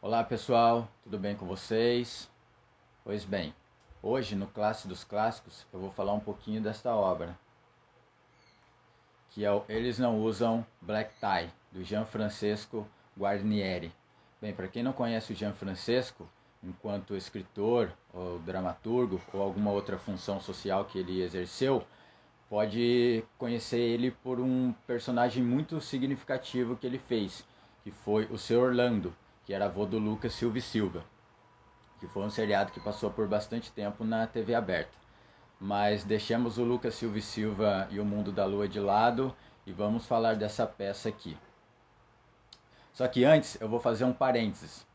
Olá pessoal, tudo bem com vocês? Pois bem, hoje no Classe dos Clássicos eu vou falar um pouquinho desta obra, que é o Eles Não Usam Black Tie, do Gianfrancesco Guarnieri. Bem, para quem não conhece o Gianfrancesco, enquanto escritor ou dramaturgo ou alguma outra função social que ele exerceu, pode conhecer ele por um personagem muito significativo que ele fez, que foi o Seu Orlando, que era avô do Lucas Silva e Silva, que foi um seriado que passou por bastante tempo na TV aberta. Mas deixemos o Lucas Silva e Silva e o Mundo da Lua de lado e vamos falar dessa peça aqui. Só que antes eu vou fazer um parênteses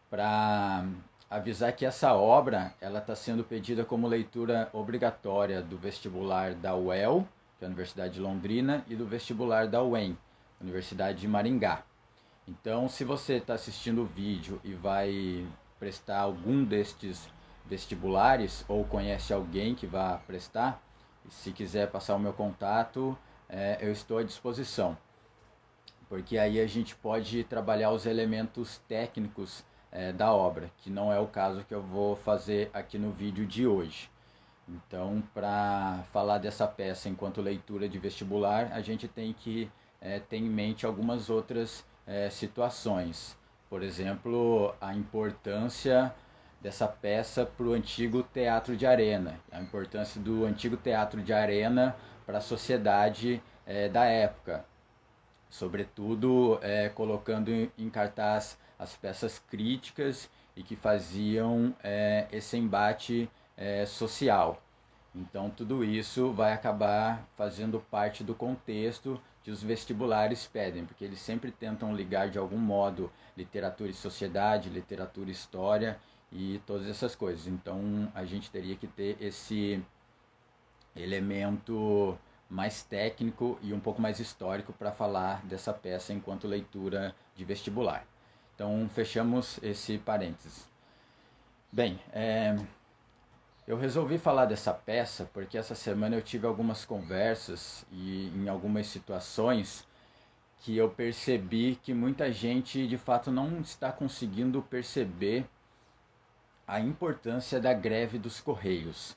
para avisar que essa obra ela está sendo pedida como leitura obrigatória do vestibular da UEL, que é a Universidade de Londrina, e do vestibular da UEM, Universidade de Maringá. Então, se você está assistindo o vídeo e vai prestar algum destes vestibulares ou conhece alguém que vá prestar, se quiser passar o meu contato, eu estou à disposição, porque aí a gente pode trabalhar os elementos técnicos da obra, que não é o caso que eu vou fazer aqui no vídeo de hoje. Então, para falar dessa peça enquanto leitura de vestibular, a gente tem que ter em mente algumas outras situações. Por exemplo, a importância dessa peça para o antigo teatro de arena, a importância do antigo teatro de arena para a sociedade da época, sobretudo colocando em cartaz as peças críticas e que faziam esse embate social. Então, tudo isso vai acabar fazendo parte do contexto que os vestibulares pedem, porque eles sempre tentam ligar de algum modo literatura e sociedade, literatura e história e todas essas coisas. Então, a gente teria que ter esse elemento mais técnico e um pouco mais histórico para falar dessa peça enquanto leitura de vestibular. Então, fechamos esse parênteses. Bem, eu resolvi falar dessa peça porque essa semana eu tive algumas conversas e em algumas situações que eu percebi que muita gente de fato não está conseguindo perceber a importância da greve dos Correios.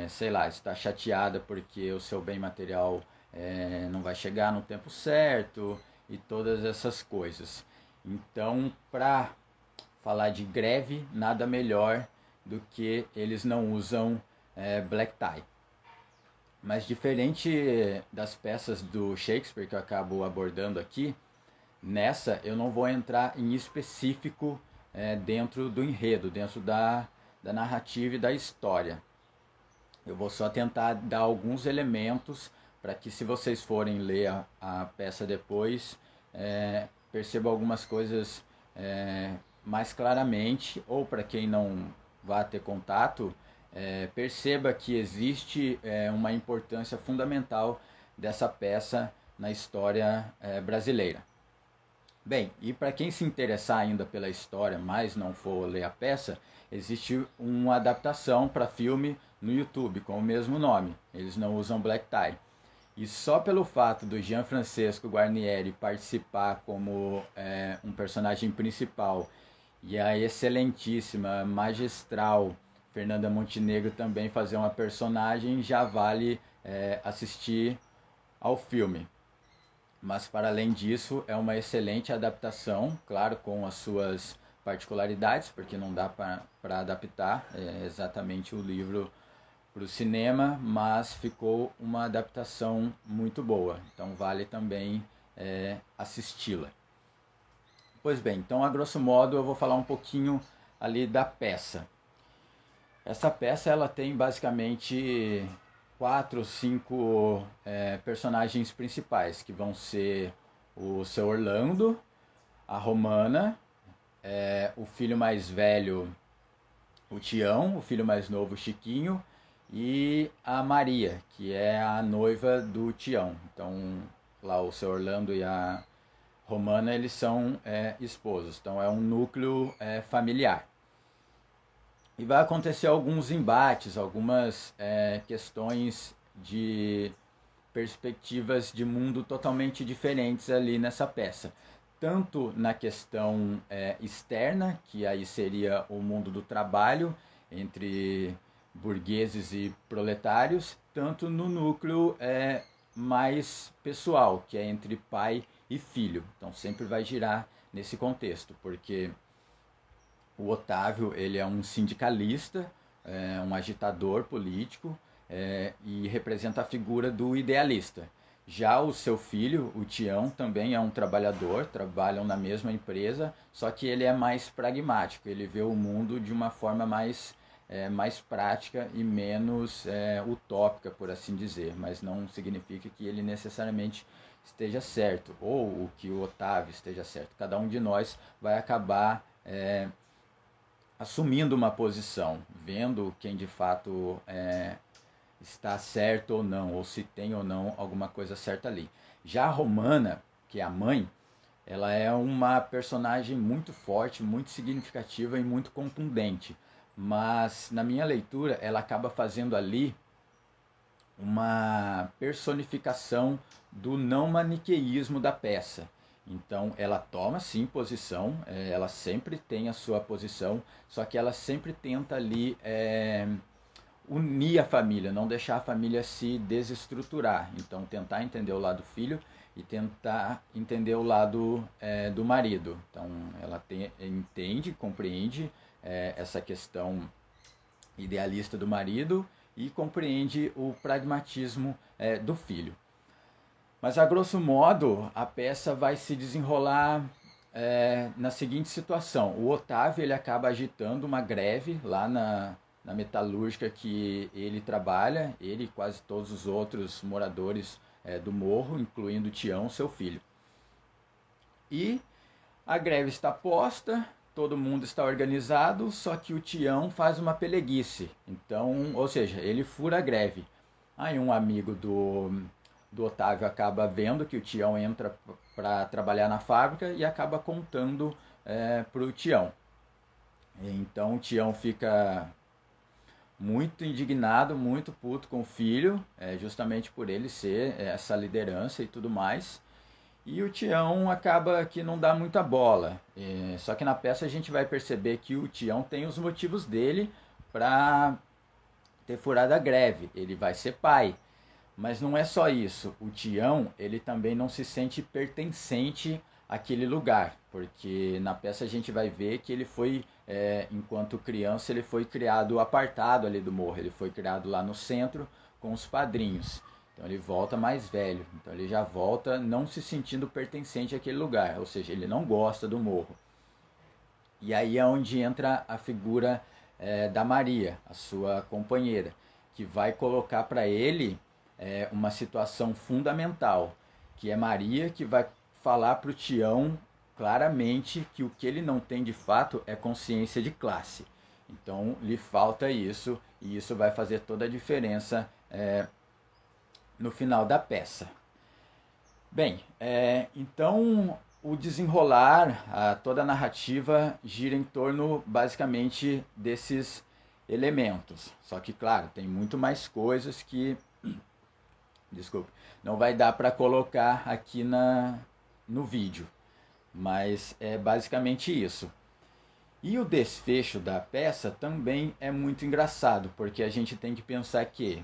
Sei lá, está chateada porque o seu bem material não vai chegar no tempo certo e todas essas coisas. Então, para falar de greve, nada melhor do que eles não usam black tie. Mas diferente das peças do Shakespeare que eu acabo abordando aqui, nessa eu não vou entrar em específico dentro do enredo, dentro da narrativa e da história. Eu vou só tentar dar alguns elementos para que, se vocês forem ler a peça depois, percebam algumas coisas mais claramente, ou para quem não vá ter contato, perceba que existe uma importância fundamental dessa peça na história brasileira. Bem, e para quem se interessar ainda pela história, mas não for ler a peça, existe uma adaptação para filme no YouTube com o mesmo nome. Eles não usam black tie. E só pelo fato do Gianfrancesco Guarnieri participar como um personagem principal e a excelentíssima, magistral Fernanda Montenegro também fazer uma personagem, já vale assistir ao filme. Mas, para além disso, é uma excelente adaptação, claro, com as suas particularidades, porque não dá para adaptar exatamente o livro para o cinema, mas ficou uma adaptação muito boa, então vale também assisti-la. Pois bem, então a grosso modo eu vou falar um pouquinho ali da peça. Essa peça ela tem basicamente quatro ou cinco personagens principais, que vão ser o seu Orlando, a Romana, o filho mais velho, o Tião, o filho mais novo, o Chiquinho, e a Maria, que é a noiva do Tião. Então, lá o seu Orlando e a Romana, eles são esposos. Então, é um núcleo familiar. E vai acontecer alguns embates, algumas questões de perspectivas de mundo totalmente diferentes ali nessa peça. tanto na questão externa, que aí seria o mundo do trabalho, entre burgueses e proletários, tanto no núcleo mais pessoal, que é entre pai e filho. Então sempre vai girar nesse contexto, porque o Otávio ele é um sindicalista, um agitador político e representa a figura do idealista. Já o seu filho, o Tião, também é um trabalhador, trabalham na mesma empresa, só que ele é mais pragmático, ele vê o mundo de uma forma mais prática e menos utópica, por assim dizer, mas não significa que ele necessariamente esteja certo, ou o que o Otávio esteja certo. Cada um de nós vai acabar assumindo uma posição, vendo quem de fato está certo ou não, ou se tem ou não alguma coisa certa ali. Já a Romana, que é a mãe, ela é uma personagem muito forte, muito significativa e muito contundente, mas na minha leitura ela acaba fazendo ali uma personificação do não maniqueísmo da peça. Então ela toma sim posição, ela sempre tem a sua posição, só que ela sempre tenta ali unir a família, não deixar a família se desestruturar. Então tentar entender o lado do filho e tentar entender o lado do marido. Então ela entende, compreende essa questão idealista do marido e compreende o pragmatismo do filho. Mas a grosso modo a peça vai se desenrolar na seguinte situação: o Otávio ele acaba agitando uma greve lá na metalúrgica que ele trabalha, ele e quase todos os outros moradores do morro, incluindo o Tião, seu filho. E a greve está posta, todo mundo está organizado, só que o Tião faz uma peleguice. Então, ou seja, ele fura a greve. Aí um amigo do Otávio acaba vendo que o Tião entra para trabalhar na fábrica e acaba contando para o Tião. Então o Tião fica muito indignado, muito puto com o filho, justamente por ele ser essa liderança e tudo mais. E o Tião acaba que não dá muita bola. Só que na peça a gente vai perceber que o Tião tem os motivos dele para ter furado a greve. Ele vai ser pai. Mas não é só isso. O Tião ele também não se sente pertencente àquele lugar. Porque na peça a gente vai ver que ele foi, enquanto criança, ele foi criado apartado ali do morro. Ele foi criado lá no centro com os padrinhos. Então ele volta mais velho, então ele já volta não se sentindo pertencente àquele lugar, ou seja, ele não gosta do morro. E aí é onde entra a figura da Maria, a sua companheira, que vai colocar para ele uma situação fundamental, que é Maria que vai falar para o Tião claramente que o que ele não tem de fato é consciência de classe. Então lhe falta isso, e isso vai fazer toda a diferença no final da peça. Bem, então o desenrolar, toda a narrativa gira em torno basicamente desses elementos. Só que, claro, tem muito mais coisas que, desculpe, não vai dar para colocar aqui no vídeo. Mas é basicamente isso. E o desfecho da peça também é muito engraçado, porque a gente tem que pensar que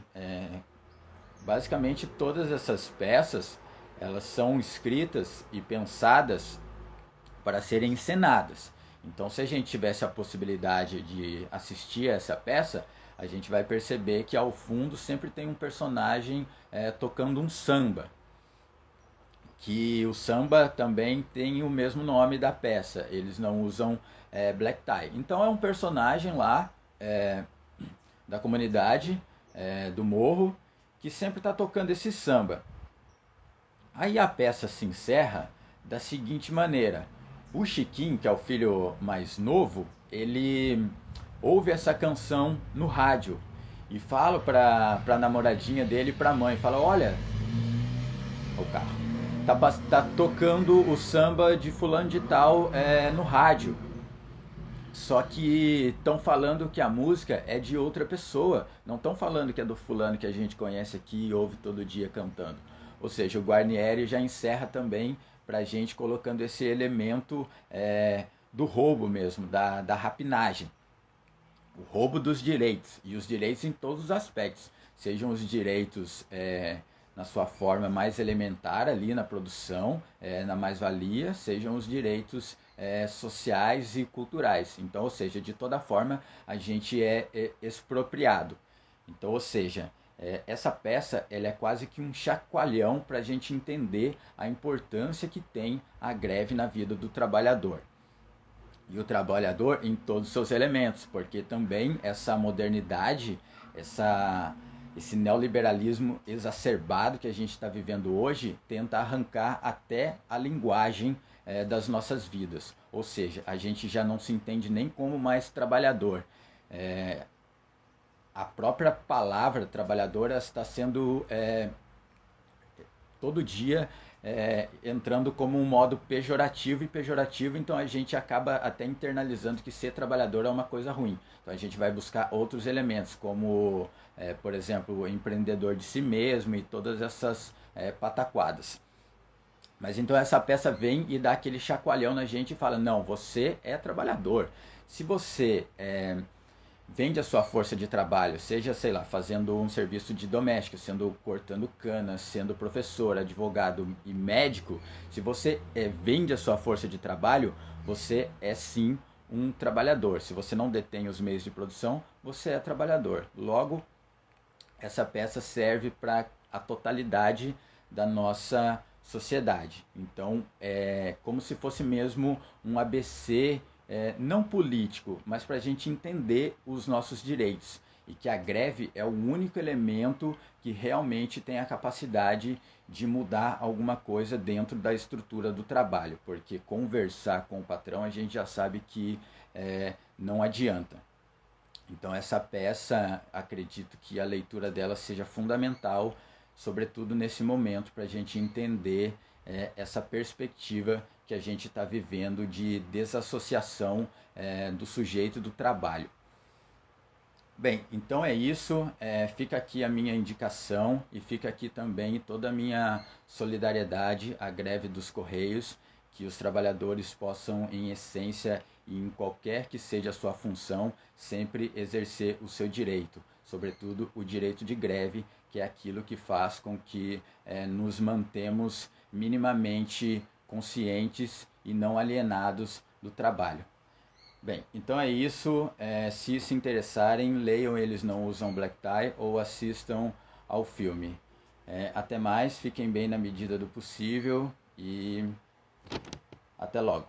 basicamente todas essas peças elas são escritas e pensadas para serem encenadas. Então, se a gente tivesse a possibilidade de assistir a essa peça, a gente vai perceber que ao fundo sempre tem um personagem tocando um samba. Que o samba também tem o mesmo nome da peça, eles não usam black tie. Então é um personagem lá da comunidade do morro que sempre está tocando esse samba. Aí a peça se encerra da seguinte maneira: o Chiquinho, que é o filho mais novo, ele ouve essa canção no rádio e fala para a namoradinha dele e para a mãe, fala: olha, o carro tá tocando o samba de fulano de tal no rádio. Só que estão falando que a música é de outra pessoa. Não estão falando que é do fulano que a gente conhece aqui e ouve todo dia cantando. Ou seja, o Guarnieri já encerra também para a gente colocando esse elemento do roubo mesmo, da rapinagem. O roubo dos direitos, e os direitos em todos os aspectos, sejam os direitos na sua forma mais elementar ali na produção, na mais-valia, sejam os direitos sociais e culturais. Então, ou seja, de toda forma a gente é expropriado. Então, ou seja, essa peça ela é quase que um chacoalhão para a gente entender a importância que tem a greve na vida do trabalhador. E o trabalhador em todos os seus elementos, porque também essa modernidade, esse neoliberalismo exacerbado que a gente está vivendo hoje, tenta arrancar até a linguagem das nossas vidas. Ou seja, a gente já não se entende nem como mais trabalhador. A própria palavra trabalhadora está sendo todo dia entrando como um modo pejorativo e pejorativo, então a gente acaba até internalizando que ser trabalhador é uma coisa ruim. Então a gente vai buscar outros elementos, como, por exemplo, o empreendedor de si mesmo e todas essas pataquadas. Mas então essa peça vem e dá aquele chacoalhão na gente e fala, não, você é trabalhador. Se você vende a sua força de trabalho, seja, sei lá, fazendo um serviço de doméstico, sendo cortando canas, sendo professor, advogado e médico, se você vende a sua força de trabalho, você é sim um trabalhador. Se você não detém os meios de produção, você é trabalhador. Logo, essa peça serve para a totalidade da nossa sociedade. Então, é como se fosse mesmo um ABC não político, mas para a gente entender os nossos direitos. E que a greve é o único elemento que realmente tem a capacidade de mudar alguma coisa dentro da estrutura do trabalho. Porque conversar com o patrão a gente já sabe que não adianta. Então essa peça, acredito que a leitura dela seja fundamental, sobretudo nesse momento, para a gente entender essa perspectiva que a gente está vivendo de desassociação do sujeito do trabalho. Bem, então é isso, fica aqui a minha indicação e fica aqui também toda a minha solidariedade à greve dos Correios, que os trabalhadores possam, em essência e em qualquer que seja a sua função, sempre exercer o seu direito, sobretudo o direito de greve, que é aquilo que faz com que nos mantemos minimamente conscientes e não alienados do trabalho. Bem, então é isso. Se se interessarem, leiam Eles Não Usam Black Tie ou assistam ao filme. Até mais, fiquem bem na medida do possível e até logo.